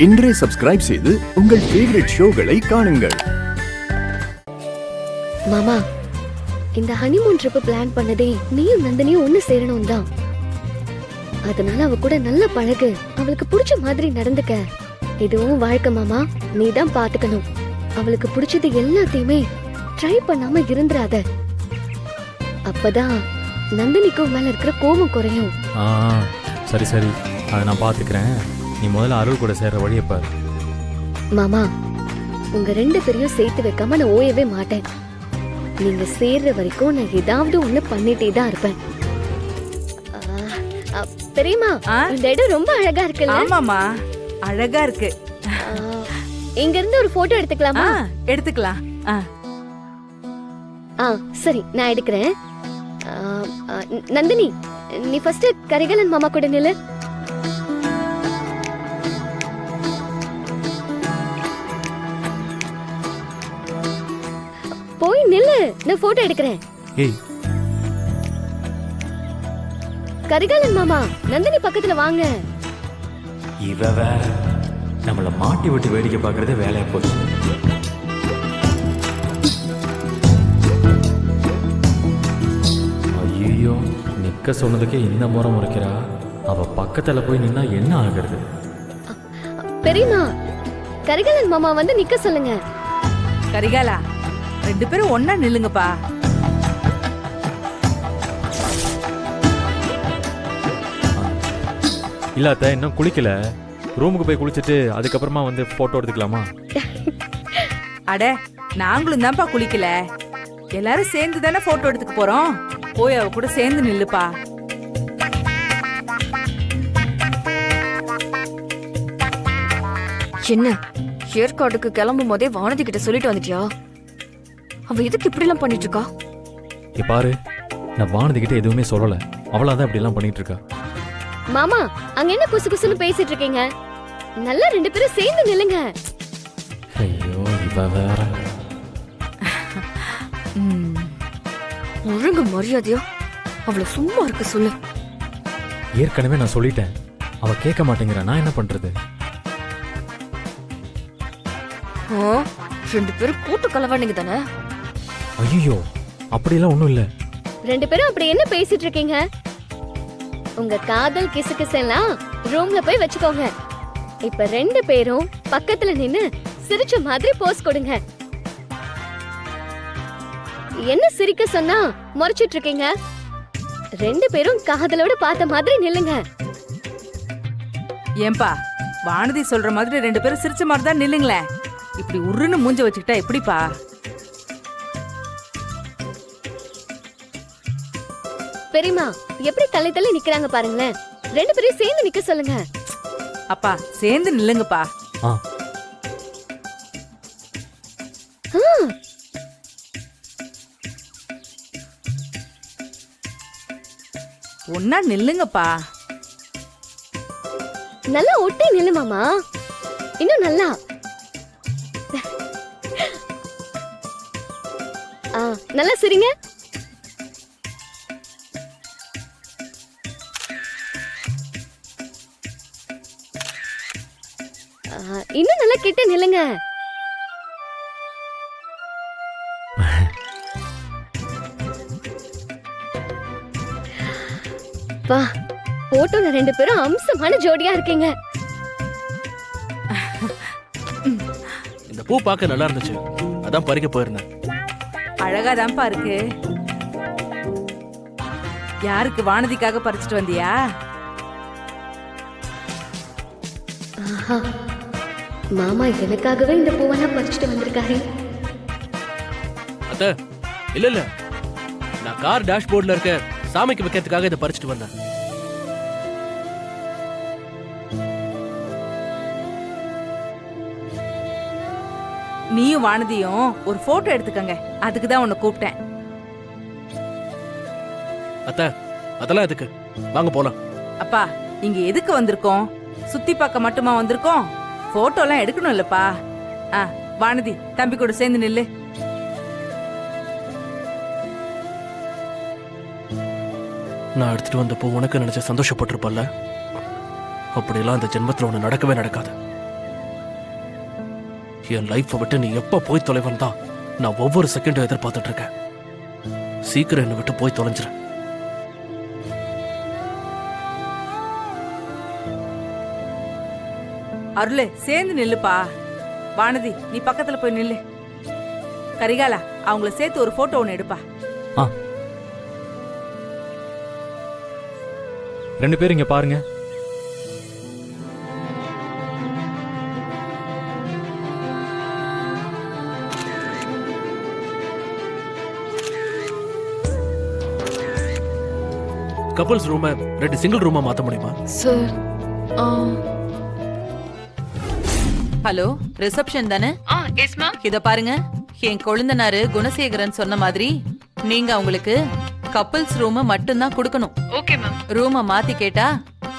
இன்றே சப்ஸ்கிரைப் செய்து உங்கள் ஃபேவரட் ஷோகளை காணுங்கள். மாமா, இந்த ஹனிமூன் ட்ரிப் பிளான் பண்ணதே நீயும் நந்தினியும் ஒண்ணு சேரணும் தான். அதனால அவ கூட நல்லா பழகு, அவளுக்கு பிடிச்ச மாதிரி நடந்துக்க. இதுவும் வாழ்க்கை மாமா, நீ தான் பாத்துக்கணும். அவளுக்கு பிடிச்சது எல்லாத்தையுமே ட்ரை பண்ணாம இருந்துராத. அப்பதான் நந்தினிக்கும் மேல இருக்கிற கோபம் குறையும். சரி சரி, அதை நான் பாத்துக்கிறேன். நீ முதல்ல அருள் கூட சேர்ற வழியை பாரு. மாமா, உங்க ரெண்டு பேரையும் சேர்த்து வைக்காம நான் ஓயவே மாட்டேன். நீங்க சேர்ற வரைக்கும் நான் ஏதாவது ஒண்ணு பண்ணிட்டே தான் இருப்பேன். பெரியம்மா, இந்த இடம் ரொம்ப அழகா இருக்குல்ல? ஆமாமா, அழகா இருக்கு. இங்க இருந்து ஒரு போட்டோ எடுத்துக்கலாமா? எடுத்துக்கலாம். சரி, நான் எடுக்கிறேன். நந்தினி, நீ ஃபர்ஸ்ட் கரிகாலன் மாமா கூட நில்லு. போய் நில்லு, நான் போட்டோ எடுக்கிறேன். ஏய், கரிகாலன் மாமா, நந்தினி பக்கத்துல வாங்க. இவ வேற நம்மள மாட்டி விட்டு வேடிக்கை பார்க்கறதே வேலையா போச்சு. ஐயோ, நிக்க சொன்னதுக்கே இந்த முறை முறைக்கிறா. அவ பக்கத்துல போய் நின்னா என்ன ஆகுறது? பெரியம்மா, கரிகாலன் மாமா வந்து நிக்க சொல்லுங்க. கரிகாலா, ரெண்டு பேரும் ஒன்னா நில்லுங்கப்பா. இல்லாத, இன்னும் குளிக்கல. ரூமுக்கு போய் குளிச்சுட்டு அதுக்கப்புறமா வந்து போட்டோ எடுத்துக்கலாமா? அட, நாங்களும் தான்ப்பா குளிக்கல. எல்லாரும் சேர்ந்து தானே போட்டோ எடுத்துக்க போறோம். போய் அவ கூட சேர்ந்து நில்லுப்பா. என்ன, ஏற்காடுக்கு கிளம்பும் போதே வானதி கிட்ட சொல்லிட்டு வந்துட்டியா? அவ எதுக்கு இப்படி எல்லாம் பண்ணிட்டு இருக்கா? பாரு, நான் வானதி கிட்ட எதுவுமே சொல்லல. அவளாதான் இப்படி எல்லாம் பண்ணிட்டு இருக்கா. மாமா, அங்க என்ன குசு குசுன்னு பேசிட்டு இருக்கீங்க? நல்லா ரெண்டு பேரும் சேர்ந்து நில்லுங்க. ஐயோ, இவ வேற. ஒழுங்கு மரியாதையா அவளை சும்மா இருக்க சொல்லு. ஏற்கனவே நான் சொல்லிட்டேன், அவ கேட்க மாட்டேங்கிறா. நான் என்ன பண்றது? ரெண்டு பேரும் கூட்டு கலவாண்டிங்க தானே? ஐயோ, அப்படியெல்லாம் ஒண்ணும் இல்ல. ரெண்டு பேரும் அப்படி என்ன பேசிட்டு இருக்கீங்க? உங்க காதல் கிசு கிசெல்லாம் ரூம்ல போய் வச்சுக்கோங்க. இப்ப ரெண்டு பேரும் பக்கத்துல நின்னு சிரிச்ச மாதிரி போஸ் கொடுங்க. என்ன சிரிக்க சொன்னா முறைச்சிட்டு இருக்கீங்க? ரெண்டு பேரும் காதலோட பார்த்த மாதிரி நில்லுங்க. ஏன்பா, வானதி சொல்ற மாதிரி ரெண்டு பேரும் சிரிச்ச மாதிரி தான் நில்லுங்களேன். இப்படி உருன்னு மூஞ்ச வச்சுக்கிட்டா எப்படிப்பா? பெரியம்மா, எப்படி தள்ளி தள்ளி நிக்கிறாங்க பாருங்களேன். ரெண்டு பேரும் சேர்ந்து நிக்க சொல்லுங்க. அப்பா, சேர்ந்து நில்லுங்கப்பா. ஒன்னா நில்லுங்கப்பா. நல்லா ஒட்டி நில்லு மாமா. இன்னும் நல்லா. நல்லா சிரிங்க. இன்னும் நல்லா கிட்ட நில்லுங்க. வா, போட்டோல ரெண்டு பேரும் அம்சமான ஜோடியா இருக்கீங்க. இந்த பூ பார்க்க நல்லா இருந்துச்சு, அதான் பறிக்க போயிருந்தேன். அழகாதான்ப்பா இருக்கு. யாருக்கு, வானதிக்காக பறிச்சுட்டு வந்தியா? மாமா எனக்காகவே இந்த பூவெல்லாம் பறிச்சுட்டு வந்திருக்காரு. அத்த, இல்ல நான் கார் டேஷ்போர்ட்ல இருக்க சாமிக்கு வைக்கிறதுக்காக இதை பறிச்சுட்டு வந்தேன். நீயும் வானதியும் ஒரு போட்டோ எடுத்துக்கங்க. அதுக்கு தான் உன்னை கூப்பிட்டேன். அத்த, அதெல்லாம் எதுக்கு? வாங்க போலாம். அப்பா, இங்க எதுக்கு வந்திருக்கோம்? சுத்தி பார்க்க மட்டுமா வந்திருக்கோம்? போட்டோ எல்லாம் எடுக்கணும் இல்லப்பா. வானதி, தம்பி கூட சேர்ந்து நில்லு. நான் எடுத்துட்டு வந்தப்போ உனக்கு நினைச்ச சந்தோஷப்பட்டிருப்பல்ல, அப்படியெல்லாம் அந்த ஜென்மத்துல ஒண்ணு நடக்கவே நடக்காது. என் லைஃப்பை விட்டு நீ எப்ப போய் தொலைவன் தான் நான் ஒவ்வொரு செகண்டும் எதிர்பார்த்துட்டு இருக்கேன். சீக்கிரம் என்னை விட்டு போய் தொலைஞ்சிரு. அருளே சேர்ந்து நில்லுப்பா. வானதி நீ பக்கத்துல போய் நில்லு. கரிகாலா அவங்கள சேர்த்து ஒரு போட்டோ ஒன்று எடுப்பா. ஆ, 2 பேரும் இங்க பாருங்க. கப்பல்ஸ் ரூமை 2 சிங்கிள் ரூமா மாத்த முடியுமா? சார் ஹலோ, ரிசப்ஷன் தானே? Yes ma'am. இத பாருங்க, என் கொழுந்தனாரு குணசேகரன் சொன்ன மாதிரி நீங்க அவங்களுக்கு கப்பல்ஸ் ரூம் மட்டும்தான் கொடுக்கணும். Okay ma'am. ரூமை மாத்தி கேட்டா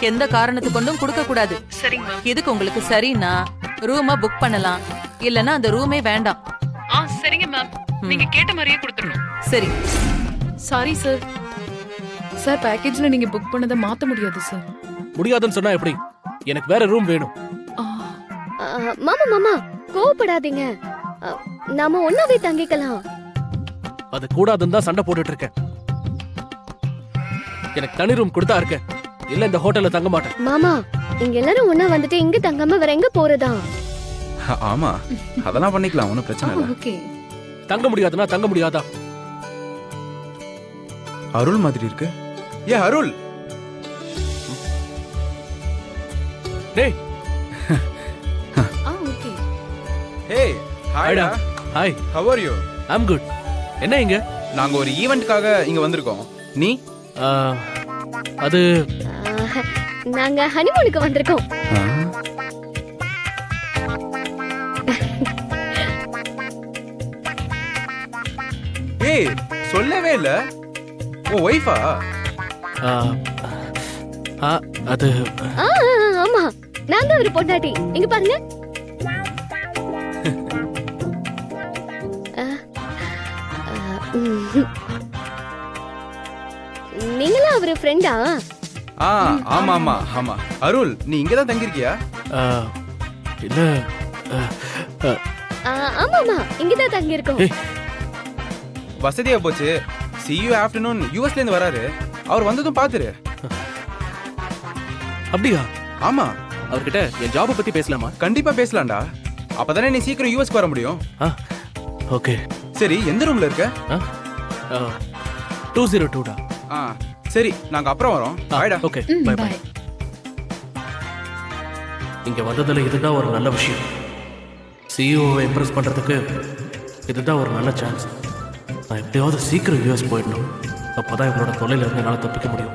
எந்த காரணத்து கொண்டும் கொடுக்க கூடாது. சரிங்க மேம். இதுக்கு உங்களுக்கு சரின்னா ரூமை புக் பண்ணலாம், இல்லனா அந்த ரூமே வேண்டாம். சரிங்க மேம். நீங்க கேட்ட மாதிரியே கொடுத்துறணும். சரி. Sorry sir. சார் பேக்கேஜ்ல நீங்க புக் பண்ணதை மாத்த முடியாது சார். முடியாதுன்னு சொன்னா எப்படி? எனக்கு வேற ரூம் வேணும். மாமா மாமா கோவப்படாதீங்க. நாம ஒன்னாவே தங்கிக்கலாம். அது கூடாதுன்னு தான் சண்டை போட்டுட்டு இருக்கேன். எனக்கு தனி ரூம் கொடுத்தா இருக்க, இல்ல இந்த ஹோட்டல்ல தங்க மாட்டேன். மாமா இங்க எல்லாரும் ஒன்னா வந்துட்டு இங்க தங்காம வேற எங்க போறதா? ஆமா, அதெல்லாம் பண்ணிக்கலாம், ஒன்றும் பிரச்சனை இல்லை. ஓகே. தங்க முடியாதுன்னா தங்க முடியாதா? அருள் மாதிரி இருக்கு. ஏ அருள், டேய். ஓகே. ஹே ஹாய்டா. Hi, how are you? I'm good. என்ன இங்க? நாங்க ஒரு ஈவென்ட்காக இங்க வந்திருக்கோம். நீ? அது நாங்க ஹனிமூனுக்கு வந்திருக்கோம். ஏய் சொல்லவே இல்ல. ஓ ஒய்ஃபா? அது ஆமா, நான் தான் ஒரு பொண்டாட்டி. இங்க பாருங்க. நீங்களா அவரு ஃப்ரெண்டா? ஆமா ஆமா ஆமா. அருள், நீ இங்க தான் தங்கிருக்கியா? இல்ல. ஆமா ஆமா, இங்கதான் தங்கி இருக்கோம். வசதியா போச்சு. see you afternoon யூஎஸ்ல இருந்து வராரு. அவர் வந்ததும் பாத்துரு. அப்படியா? ஆமா, அவர்கிட்ட என் ஜாப பத்தி பேசலாமா? கண்டிப்பா பேசலாம்டா. அப்பதானே நீ சீக்கிரம் யூஎஸ்க்கு வர முடியும். ஓகே. சரி, எந்த ரூம்ல இருக்க? 202 டா. சரி, நாங்க அப்புறம் வரோம். பாய்டா. Okay, bye bye. இங்க வந்ததுல இதுதான் ஒரு நல்ல விஷயம். சிஇஓவை இம்ப்ரெஸ் பண்றதுக்கு இதுதான் ஒரு நல்ல சான்ஸ். நான் எப்படியாவது சீக்கிரம் யூஎஸ் போயிடணும். அப்பதான் இவங்களோட தொல்லையில இருந்து என்னால தப்பிக்க முடியும்.